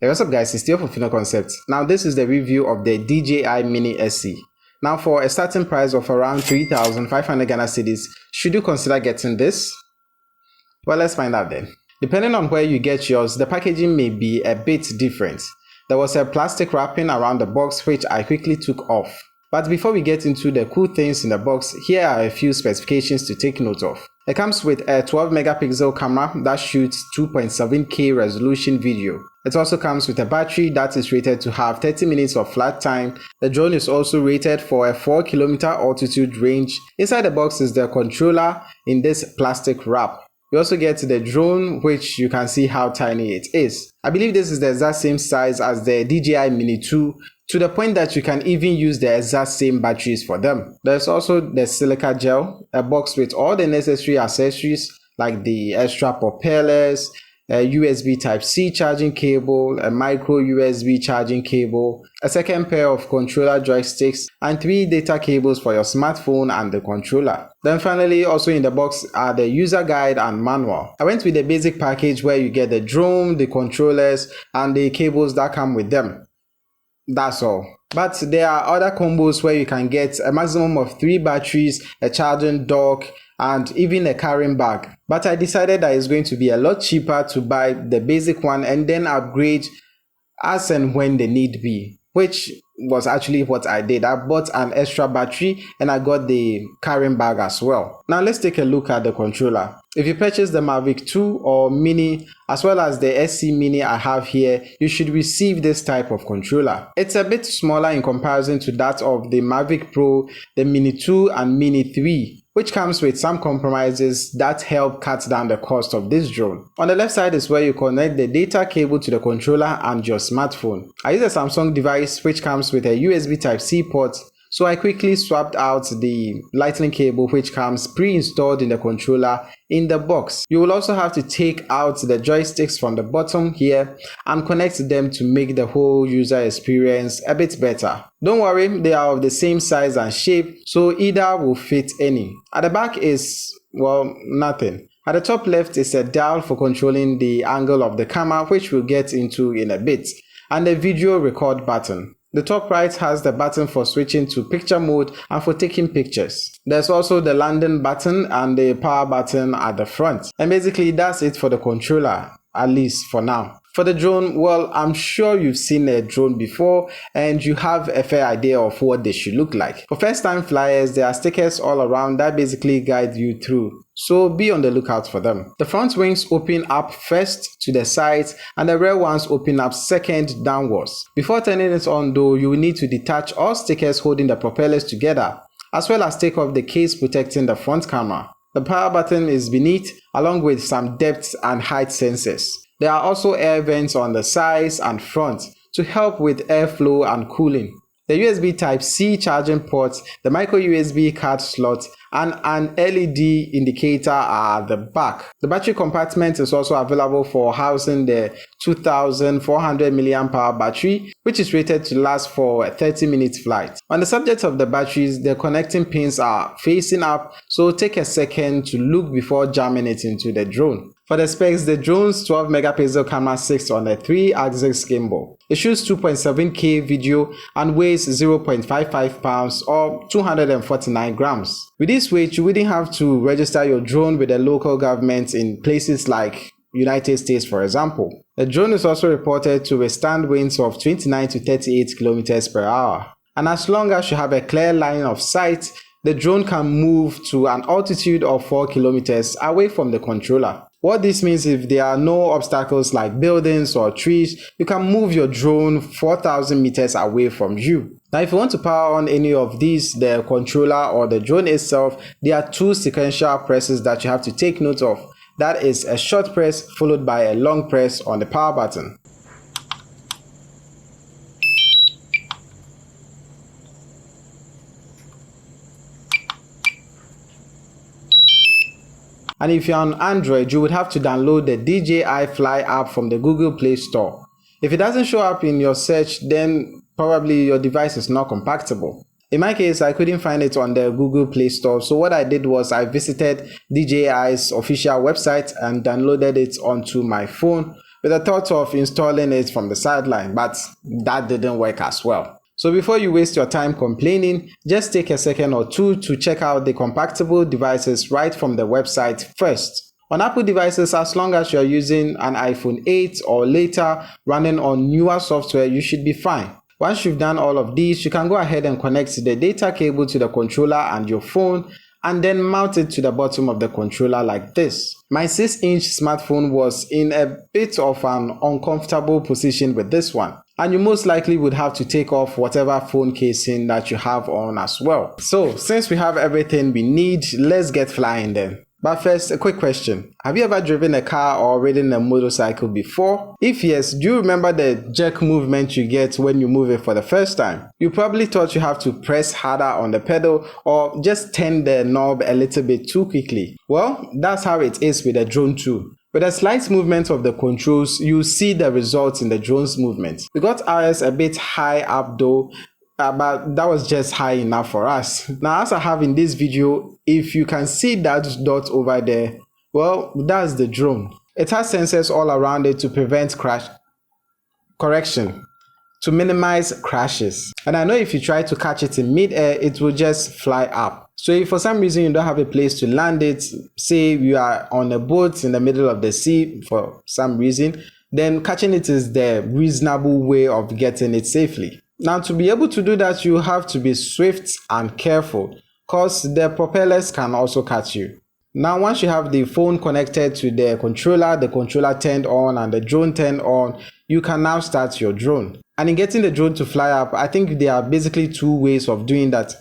Hey, what's up guys, it's Theyo from Concepts. Now this is the review of the DJI Mini SE. Now for a starting price of around 3,500 Ghana cedis, should you consider getting this? Well, let's find out then. Depending on where you get yours, the packaging may be a bit different. There was a plastic wrapping around the box which I quickly took off. But before we get into the cool things in the box, here are a few specifications to take note of. It comes with a 12 megapixel camera that shoots 2.7K resolution video. It also comes with a battery that is rated to have 30 minutes of flight time. The drone is also rated for a 4-kilometer altitude range. Inside the box is the controller in this plastic wrap. You also get the drone, which you can see how tiny it is. I believe this is the exact same size as the DJI Mini 2, to the point that you can even use the exact same batteries for them. There's also the silica gel, a box with all the necessary accessories like the extra propellers, a USB Type-C charging cable, a micro USB charging cable, a second pair of controller joysticks, and 3 data cables for your smartphone and the controller. Then finally, also in the box are the user guide and manual. I went with the basic package where you get the drone, the controllers, and the cables that come with them. That's all. But there are other combos where you can get a maximum of 3 batteries, a charging dock, and even a carrying bag. But I decided that it's going to be a lot cheaper to buy the basic one and then upgrade as and when the need be, which was actually what I did. I bought an extra battery and I got the carrying bag as well. Now let's take a look at the controller. If you purchase the Mavic 2 or Mini as well as the SE Mini I have here, you should receive this type of controller. It's a bit smaller in comparison to that of the Mavic Pro, the Mini 2 and Mini 3, which comes with some compromises that help cut down the cost of this drone. On the left side is where you connect the data cable to the controller and your smartphone. I use a Samsung device which comes with a USB Type-C port, so I quickly swapped out the lightning cable which comes pre-installed in the controller in the box. You will also have to take out the joysticks from the bottom here and connect them to make the whole user experience a bit better. Don't worry, they are of the same size and shape, so either will fit any. At the back is, well, nothing. At the top left is a dial for controlling the angle of the camera, which we'll get into in a bit, and the video record button. The top right has the button for switching to picture mode and for taking pictures. There's also the landing button and the power button at the front. And basically that's it for the controller, at least for now. For the drone, well, I'm sure you've seen a drone before and you have a fair idea of what they should look like. For first time flyers, there are stickers all around that basically guide you through, so be on the lookout for them. The front wings open up first to the sides and the rear ones open up second downwards. Before turning it on though, you will need to detach all stickers holding the propellers together, as well as take off the case protecting the front camera. The power button is beneath, along with some depth and height sensors. There are also air vents on the sides and front to help with airflow and cooling. The USB Type-C charging port, the micro USB card slot, and an LED indicator are at the back. The battery compartment is also available for housing the 2,400 mAh battery, which is rated to last for a 30-minute flight. On the subject of the batteries, the connecting pins are facing up, so take a second to look before jamming it into the drone. For the specs, the drone's 12 megapixel camera sits on a 3-axis gimbal. It shoots 2.7K video and weighs 0.55 pounds or 249 grams. With this weight, you wouldn't have to register your drone with the local government in places like United States, for example. The drone is also reported to withstand winds of 29 to 38 kilometers per hour. And as long as you have a clear line of sight, the drone can move to an altitude of 4 kilometers away from the controller. What this means, if there are no obstacles like buildings or trees, you can move your drone 4,000 meters away from you. Now, if you want to power on any of these, the controller or the drone itself, there are 2 sequential presses that you have to take note of. That is a short press followed by a long press on the power button. And if you're on Android, you would have to download the DJI Fly app from the Google Play Store. If it doesn't show up in your search, then probably your device is not compatible. In my case, I couldn't find it on the Google Play Store, so what I did was I visited DJI's official website and downloaded it onto my phone with the thought of installing it from the sideline, but that didn't work as well. So before you waste your time complaining, just take a second or two to check out the compatible devices right from the website first. On Apple devices, as long as you're using an iPhone 8 or later running on newer software, you should be fine. Once you've done all of these, you can go ahead and connect the data cable to the controller and your phone, and then mount it to the bottom of the controller like this. My 6-inch smartphone was in a bit of an uncomfortable position with this one, and you most likely would have to take off whatever phone casing that you have on as well. So since we have everything we need, let's get flying then. But first, a quick question. Have you ever driven a car or ridden a motorcycle before? If yes, do you remember the jerk movement you get when you move it for the first time? You probably thought you have to press harder on the pedal or just turn the knob a little bit too quickly. Well, that's how it is with the drone too. With a slight movement of the controls, you see the results in the drone's movement. We got ours a bit high up though, but that was just high enough for us. Now, as I have in this video, if you can see that dot over there, well, that's the drone. It has sensors all around it to prevent to minimize crashes. And I know if you try to catch it in mid-air, it will just fly up. So if for some reason you don't have a place to land it, say you are on a boat in the middle of the sea for some reason, then catching it is the reasonable way of getting it safely. Now, to be able to do that, you have to be swift and careful, because the propellers can also catch you. Now, once you have the phone connected to the controller turned on and the drone turned on, you can now start your drone. And in getting the drone to fly up, I think there are basically two ways of doing that.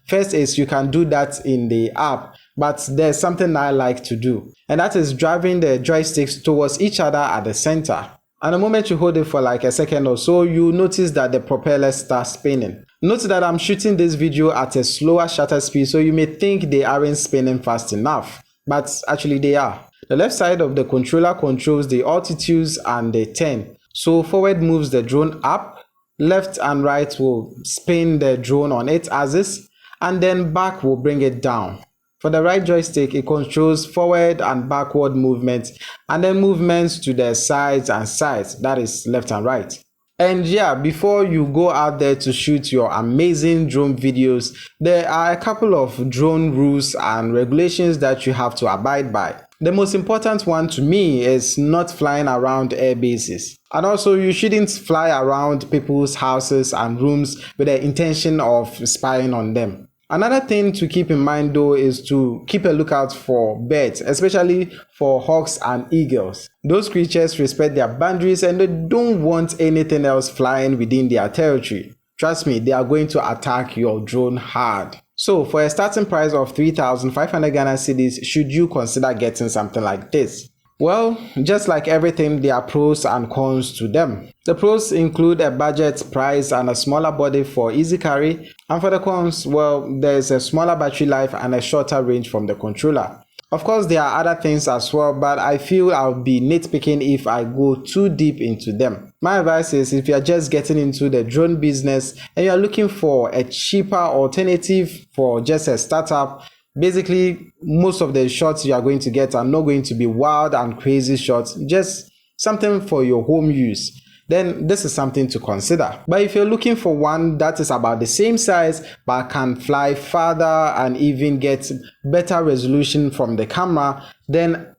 First is you can do that in the app, but there's something I like to do, and that is driving the joysticks towards each other at the center. And the moment you hold it for like a second or so, you notice that the propeller starts spinning. Note that I'm shooting this video at a slower shutter speed, so you may think they aren't spinning fast enough, but actually they are. The left side of the controller controls the altitudes and the turn. So forward moves the drone up, left and right will spin the drone on its axis, and then back will bring it down. For the right joystick, it controls forward and backward movements, and then movements to the sides and sides, that is left and right. And yeah, before you go out there to shoot your amazing drone videos, there are a couple of drone rules and regulations that you have to abide by. The most important one to me is not flying around air bases. And also, you shouldn't fly around people's houses and rooms with the intention of spying on them. Another thing to keep in mind though is to keep a lookout for birds, especially for hawks and eagles. Those creatures respect their boundaries and they don't want anything else flying within their territory. Trust me, they are going to attack your drone hard. So for a starting price of 3,500 Ghana cedis, should you consider getting something like this? Well, just like everything, there are pros and cons to them. The pros include a budget price and a smaller body for easy carry. And for the cons, well, there's a smaller battery life and a shorter range from the controller. Of course, there are other things as well, but I feel I'll be nitpicking if I go too deep into them. My advice is if you're just getting into the drone business and you're looking for a cheaper alternative for just a startup, basically, most of the shots you are going to get are not going to be wild and crazy shots, just something for your home use. Then this is something to consider. But if you're looking for one that is about the same size but can fly farther and even get better resolution from the camera, then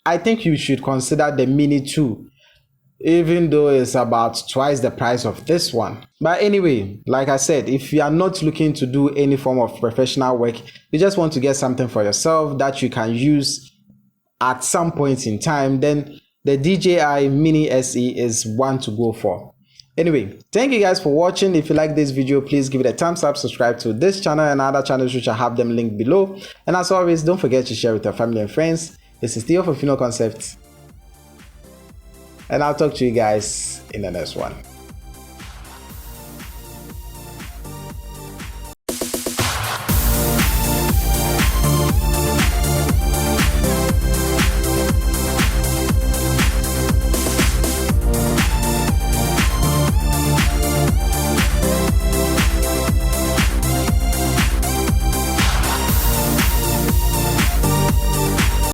I think you should consider the Mini 2. Even though it's about twice the price of this one. But anyway, like I said, if you are not looking to do any form of professional work, you just want to get something for yourself that you can use at some point in time, then the DJI Mini SE is one to go for. Anyway, thank you guys for watching. If you like this video, please give it a thumbs up, subscribe to this channel and other channels which I have them linked below. And as always, don't forget to share with your family and friends. This is Theyo for Fino Concepts. And I'll talk to you guys in the next one.